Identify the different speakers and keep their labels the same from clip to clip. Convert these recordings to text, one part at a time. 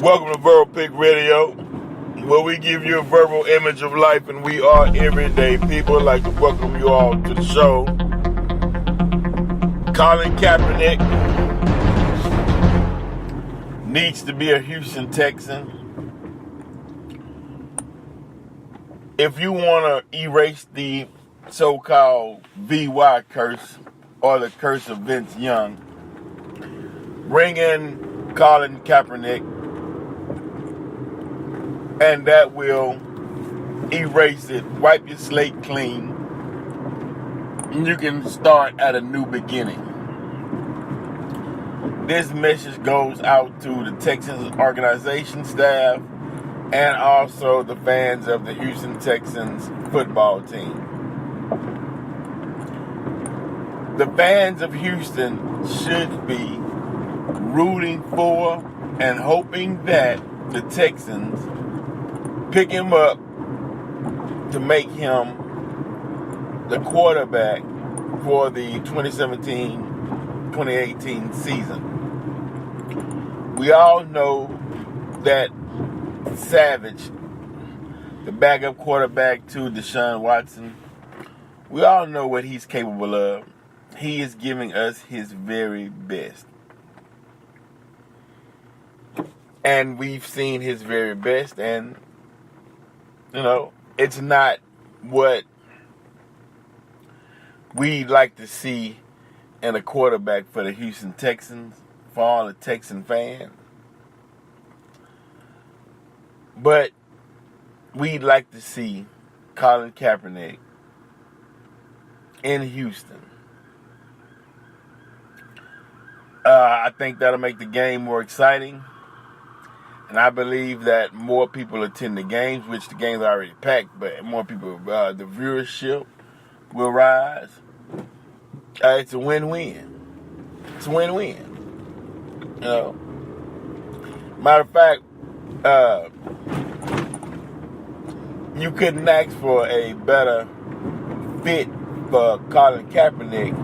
Speaker 1: Welcome to Verbal Pick Radio, where we give you a verbal image of life, and we are everyday people. I'd like to welcome you all to the show. Colin Kaepernick needs to be a Houston Texan. If you want to erase the so-called VY curse, or the curse of Vince Young, bring in Colin Kaepernick, and that will erase it, wipe your slate clean, and you can start at a new beginning. This message goes out to the Texans organization staff and also the fans of the Houston Texans football team. The fans of Houston should be rooting for and hoping that the Texans pick him up to make him the quarterback for the 2017-2018 season. We all know that Savage, the backup quarterback to Deshaun Watson, we all know what he's capable of. He is giving us his very best. And we've seen his very best, and it's not what we'd like to see in a quarterback for the Houston Texans, for all the Texan fans. But we'd like to see Colin Kaepernick in Houston. I think that'll make the game more exciting. And I believe that more people attend the games, which the games are already packed, but more people, the viewership will rise. It's a win-win. It's a win-win. Matter of fact, you couldn't ask for a better fit for Colin Kaepernick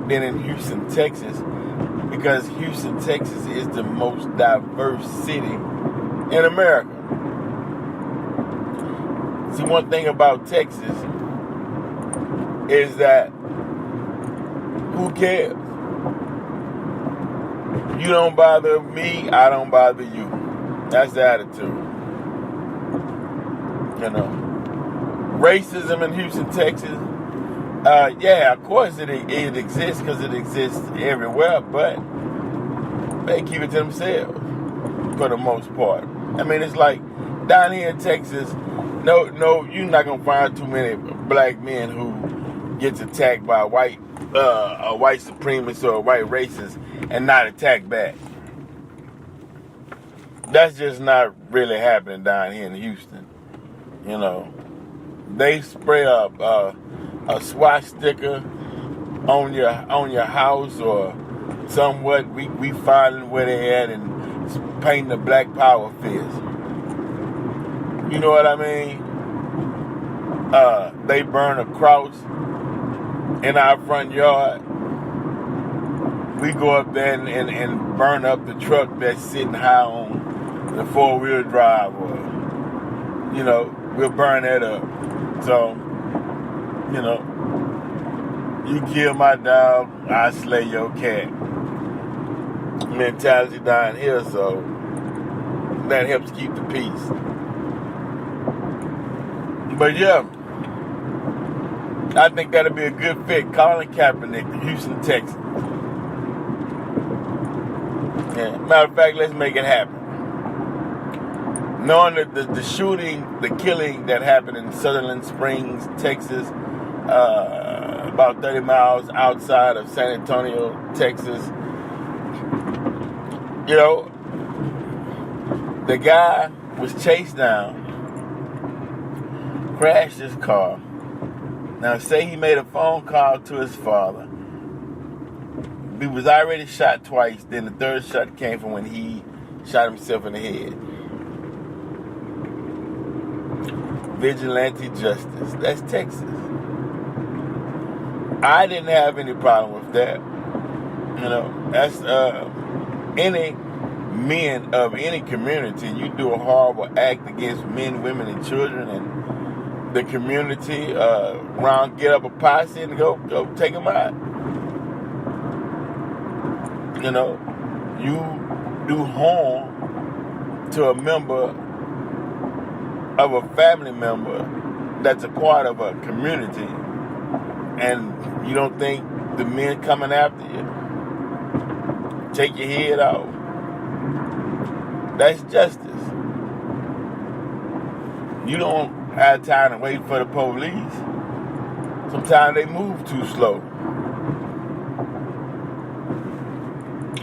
Speaker 1: than in Houston, Texas, because Houston, Texas is the most diverse city in America. See, one thing about Texas is that who cares? You don't bother me, I don't bother you. That's the attitude. Racism in Houston, Texas, of course it exists because it exists everywhere, but they keep it to themselves for the most part. I mean, it's like down here in Texas, no, you're not gonna find too many black men who gets attacked by a white supremacist or a white racist and not attack back. That's just not really happening down here in Houston. They spray up a swastika on your house or somewhat. We find where they at and painting the Black Power fist. You know what I mean? They burn a cross in our front yard. We go up there and burn up the truck that's sitting high on the 4-wheel drive, or we'll burn that up. So, you kill my dog, I slay your cat mentality down here, so that helps keep the peace. But yeah, I think that'll be a good fit. Colin Kaepernick, the Houston Texans. Yeah. Matter of fact, let's make it happen. Knowing that the shooting, the killing that happened in Sutherland Springs, Texas, about 30 miles outside of San Antonio, Texas, the guy was chased down, crashed his car. Now, say he made a phone call to his father. He was already shot twice. Then the third shot came from when he shot himself in the head. Vigilante justice. That's Texas. I didn't have any problem with that. That's any men of any community, you do a horrible act against men, women, and children, and the community around get up a posse and go take them out. You know, you do harm to a member of a family member that's a part of a community, and you don't think the men coming after you take your head off. That's justice. You don't have time to wait for the police. Sometimes they move too slow.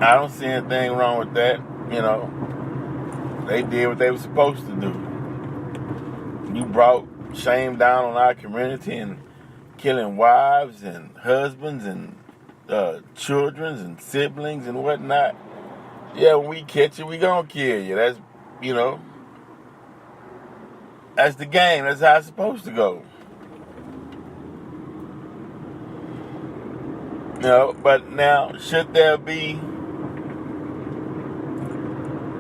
Speaker 1: I don't see anything wrong with that. You know, they did what they were supposed to do. You brought shame down on our community and killing wives and husbands and children and siblings and whatnot. Yeah, when we catch you, we gonna kill you. That's, you know, that's the game. That's how it's supposed to go. You know, but now, should there be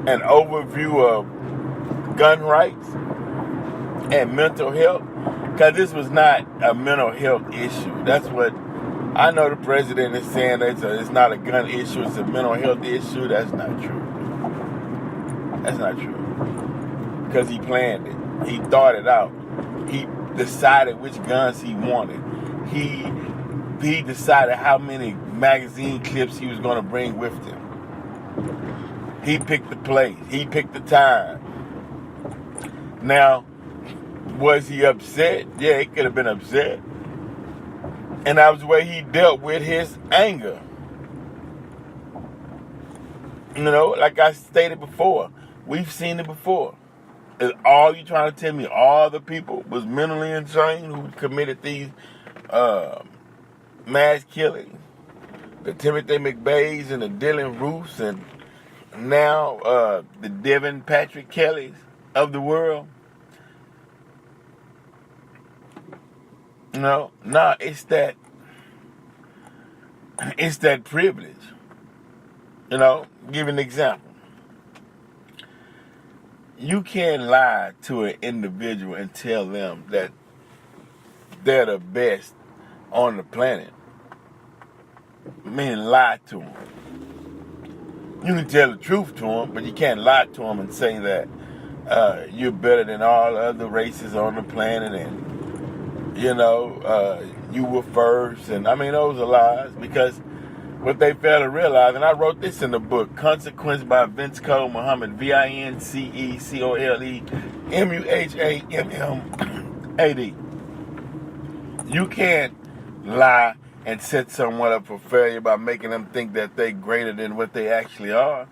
Speaker 1: an overview of gun rights and mental health? Because this was not a mental health issue. That's what I know the president is saying. It's not a gun issue, it's a mental health issue. That's not true. That's not true. Because he planned it. He thought it out. He decided which guns he wanted. He decided how many magazine clips he was going to bring with him. He picked the place. He picked the time. Now, was he upset? Yeah, he could have been upset. And that was the way he dealt with his anger. You know, like I stated before, we've seen it before. Is all you trying to tell me all the people was mentally insane who committed these mass killings? The Timothy McVeighs and the Dylan Roofs and now the Devin Patrick Kellys of the world? No, it's that privilege. You know, give an example. You can't lie to an individual and tell them that they're the best on the planet. Meaning lie to them. You can tell the truth to them, but you can't lie to them and say that you're better than all other races on the planet and, you know, you were first. And I mean, those are lies, because what they fail to realize, and I wrote this in the book, Consequence by Vince Cole Muhammad, VinceCole Muhammad. You can't lie and set someone up for failure by making them think that they're greater than what they actually are,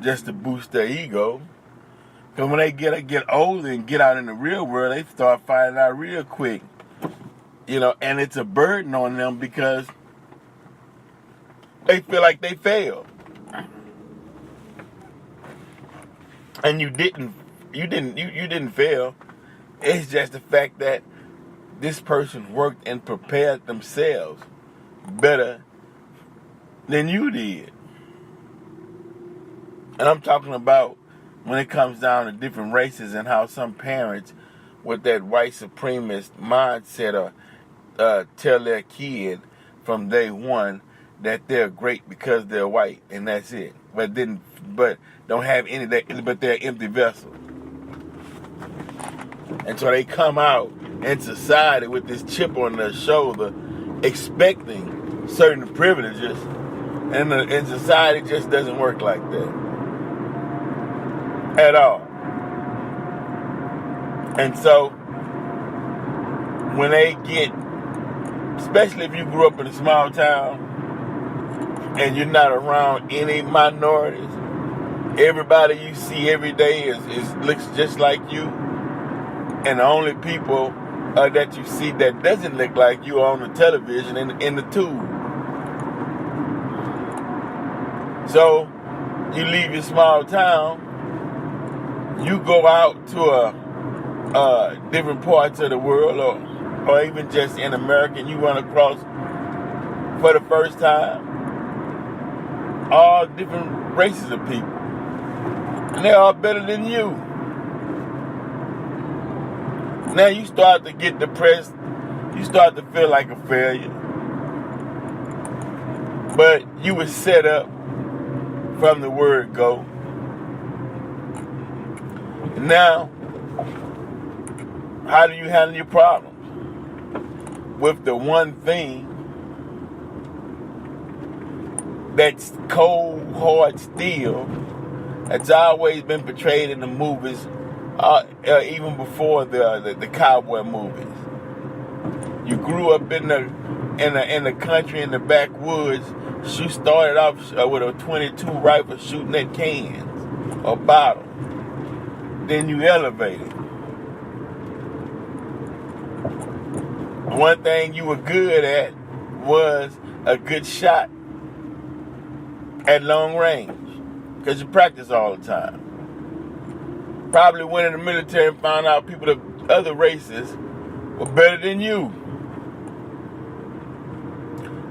Speaker 1: just to boost their ego. Because when they get older and get out in the real world, they start finding out real quick. You know, and it's a burden on them because they feel like they failed. And you didn't fail. It's just the fact that this person worked and prepared themselves better than you did. And I'm talking about when it comes down to different races and how some parents with that white supremacist mindset tell their kid from day one that they're great because they're white and that's it. But don't have any but they're empty vessels. And so they come out in society with this chip on their shoulder, expecting certain privileges, and society just doesn't work like that at all. And so when they get, especially if you grew up in a small town and you're not around any minorities, everybody you see every day looks just like you, and the only people that you see that doesn't look like you are on the television in the tube. So you leave your small town, you go out to different parts of the world, or even just in America, and you run across for the first time all different races of people. And they're all better than you. Now you start to get depressed. You start to feel like a failure. But you were set up from the word go. And now, how do you handle your problems? With the one thing that's cold, hard steel, that's always been portrayed in the movies, even before the cowboy movies. You grew up in the country, in the backwoods. You started off with a .22 rifle shooting at cans or bottles. Then you elevated. One thing you were good at was a good shot at long range, because you practice all the time. Probably went in the military and found out people of other races were better than you.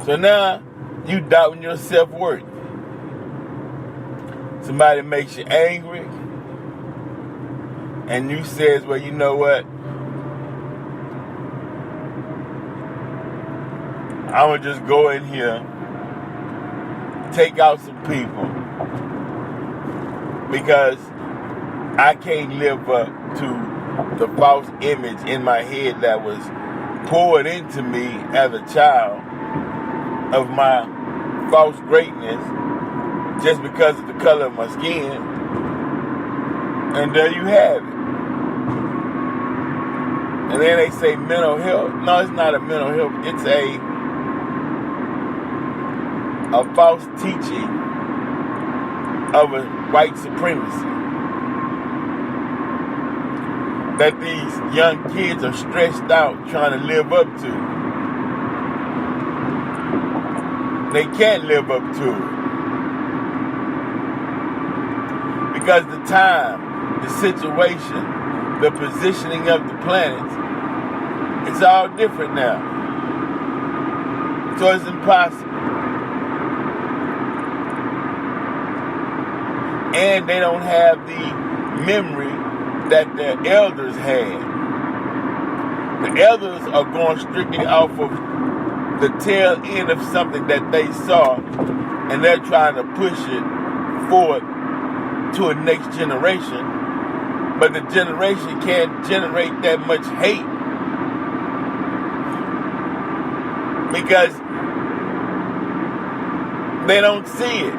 Speaker 1: So now you doubting your self-worth. Somebody makes you angry, and you says, well, you know what? I'm going to just go in here, take out some people, because I can't live up to the false image in my head that was poured into me as a child of my false greatness just because of the color of my skin. And there you have it. And then they say mental health. No, it's not a mental health. It's a false teaching of a white supremacy that these young kids are stressed out trying to live up to. They can't live up to it. Because the time, the situation, the positioning of the planets, it's all different now. So it's impossible. And they don't have the memory that their elders had. The elders are going strictly off of the tail end of something that they saw, and they're trying to push it forward to a next generation. But the generation can't generate that much hate because they don't see it.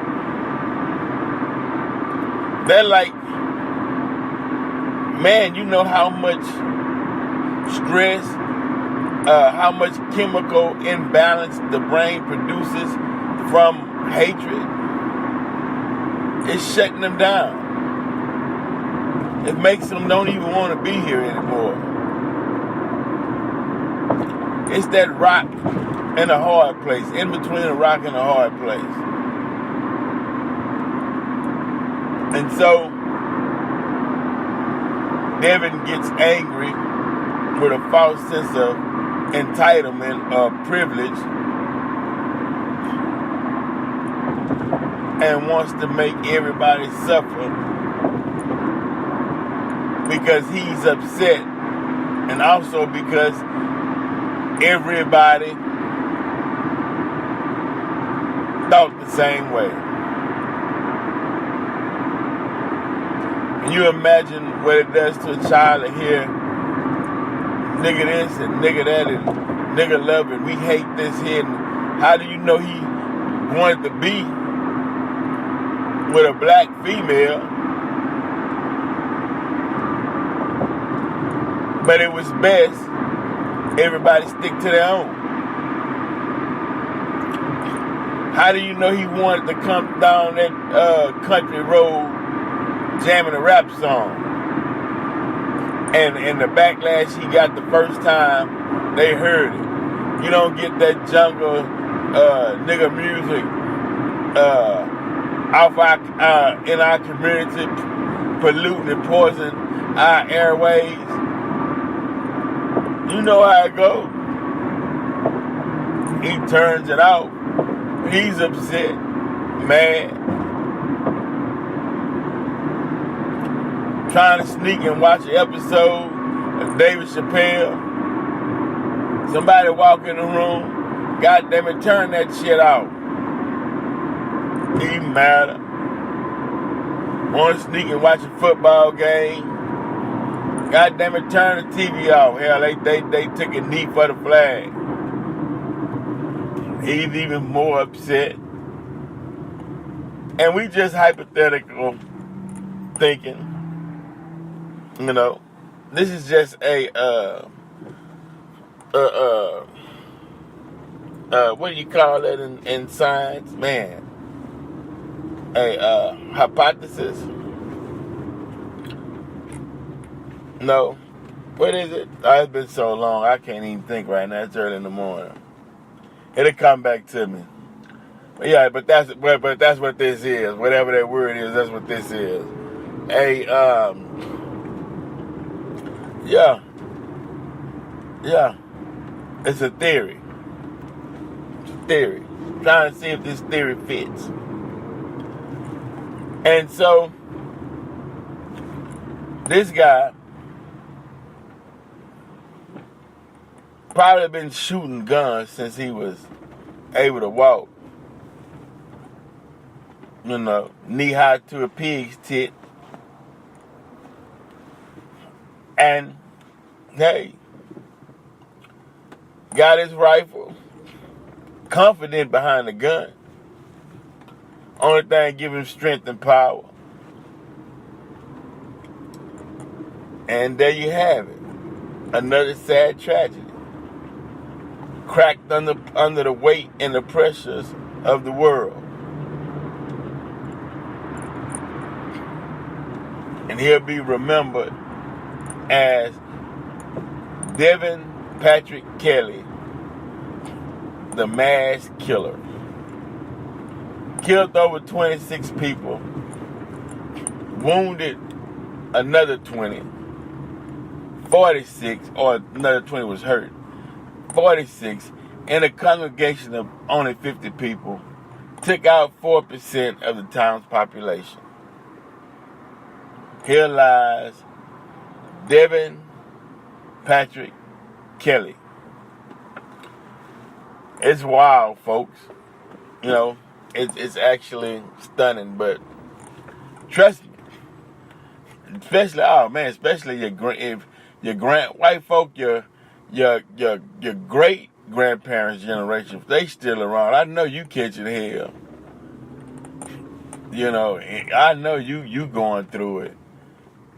Speaker 1: They're like, man, you know how much stress, how much chemical imbalance the brain produces from hatred. It's shutting them down. It makes them don't even want to be here anymore. It's that rock and a hard place, in between a rock and a hard place. And so, Devin gets angry with a false sense of entitlement or privilege and wants to make everybody suffer because he's upset, and also because everybody thought the same way. Can you imagine what it does to a child to hear nigga this and nigga that and nigga love and we hate this here? And how do you know he wanted to be with a black female, but it was best everybody stick to their own? How do you know he wanted to come down that country road jamming a rap song? And the backlash he got the first time they heard it. You don't get that jungle nigga music off in our community, polluting and poisoning our airways. You know how it goes. He turns it out. He's upset, mad. trying to sneak and watch an episode of David Chappelle. Somebody walk in the room, goddamn it, turn that shit off. Even matter. Want to sneak and watch a football game? Goddamn it, turn the TV off. Hell, they took a knee for the flag. He's even more upset. And we just hypothetical thinking. You know, this is just a what do you call that in science, man? A hypothesis? No. What is it? Oh, it's been so long, I can't even think right now. It's early in the morning. It'll come back to me. But yeah, but that's what this is. Whatever that word is, that's what this is. Yeah. It's a theory. It's a theory. I'm trying to see if this theory fits. And so, this guy probably been shooting guns since he was able to walk. You know, knee high to a pig's tit. And, hey, got his rifle, confident behind the gun. Only thing give him strength and power. And there you have it. Another sad tragedy. Cracked under the weight and the pressures of the world. And he'll be remembered as Devin Patrick Kelly, the mass killer. Killed over 26 people, wounded another 20, 46, or another 20 was hurt, 46, in a congregation of only 50 people, took out 4% of the town's population. Here lies Devin Patrick Kelly. It's wild, folks. You know, it's actually stunning, but trust me, especially if your white folk, your great grandparents' generation, if they still around, I know you catching hell. You know, I know you going through it.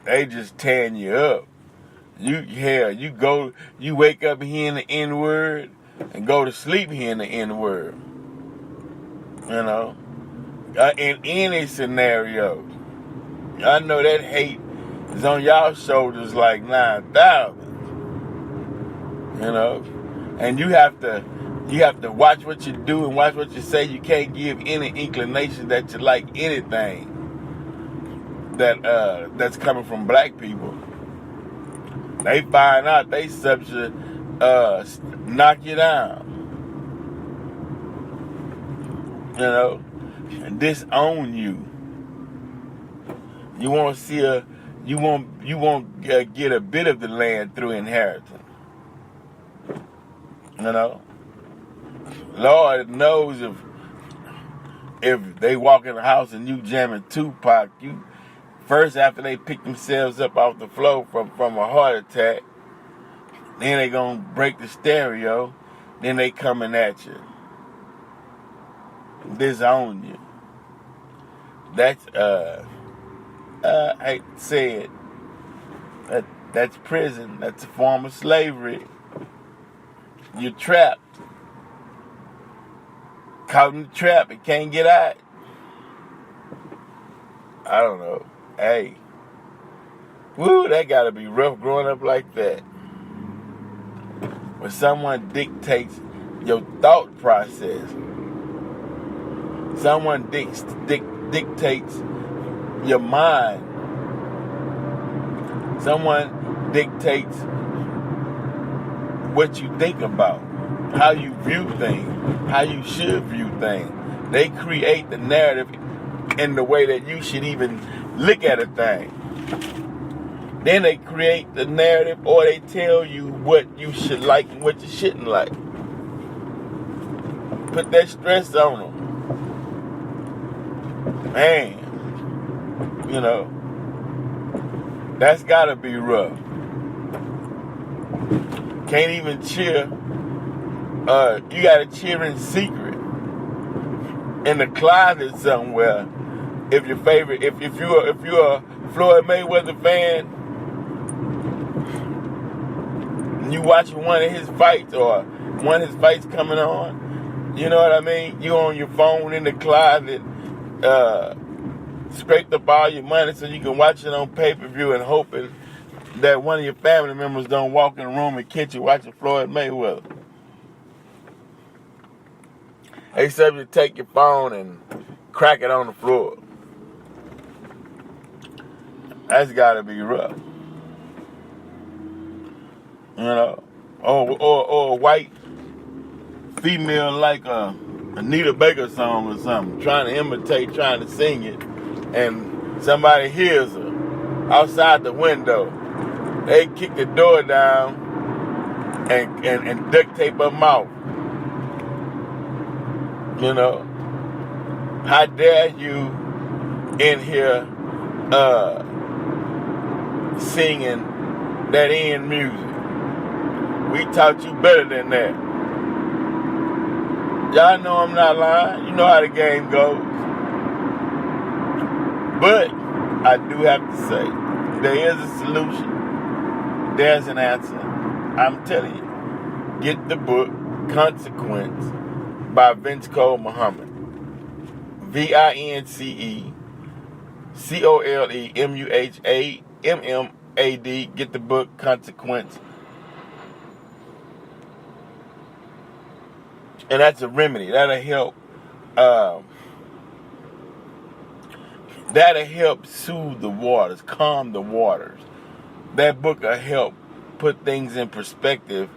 Speaker 1: They just tearing you up. You wake up hearing the N-word and go to sleep hearing the N-word. You know, in any scenario, I know that hate is on y'all shoulders like 9,000. You know, and you have to watch what you do and watch what you say. You can't give any inclination that you like anything that's coming from black people. They find out they subject knock you down. You know, and disown you. You won't get a bit of the land through inheritance. You know, Lord knows if they walk in the house and you jamming Tupac, you first after they pick themselves up off the floor from a heart attack, then they gonna break the stereo, then they coming at you. Disown you. That's I hate to say it. That's prison. That's a form of slavery. You're trapped. Caught in the trap and can't get out. I don't know. Hey. Woo, that gotta be rough growing up like that. When someone dictates your thought process. Someone dictates your mind. Someone dictates what you think about, how you view things, how you should view things. They create the narrative in the way that you should even look at a thing. Then they create the narrative, or they tell you what you should like and what you shouldn't like. Put that stress on them. Man, that's gotta be rough. Can't even cheer. You gotta cheer in secret in the closet somewhere. If you're a Floyd Mayweather fan, and you watching one of his fights or one of his fights coming on, you know what I mean? You on your phone in the closet, scraped up all your money so you can watch it on pay-per-view and hoping that one of your family members don't walk in the room and catch you watching Floyd Mayweather. Except you take your phone and crack it on the floor. That's gotta be rough. Or a white female like a Anita Baker song or something, trying to imitate, trying to sing it, and somebody hears her outside the window. They kick the door down and duct tape her mouth. How dare you in here singing that end music? We taught you better than that. Y'all know I'm not lying. You know how the game goes. But I do have to say, there is a solution. There's an answer. I'm telling you. Get the book Consequence by Vince Cole Muhammad. VinceColeMuhammad. Get the book Consequence. And that's a remedy. That'll help. That'll help soothe the waters, calm the waters. That book will help put things in perspective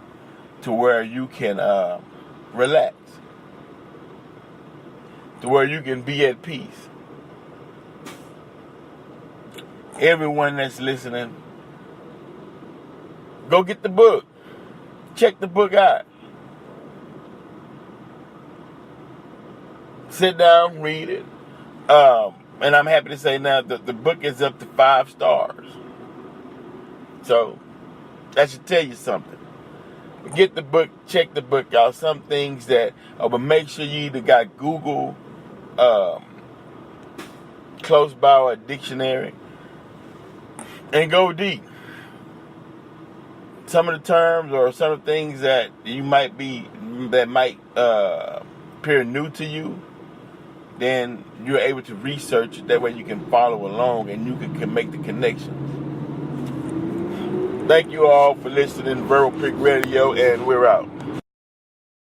Speaker 1: to where you can relax, to where you can be at peace. Everyone that's listening, go get the book. Check the book out. Sit down, read it. And I'm happy to say now that the book is up to 5 stars. So, that should tell you something. Get the book, check the book out. Some things that, but make sure you either got Google close by or a dictionary. And go deep. Some of the terms or some of the things that might appear new to you, then you're able to research it. That way you can follow along and you can make the connections. Thank you all for listening to Verbal Prick Radio, and we're out.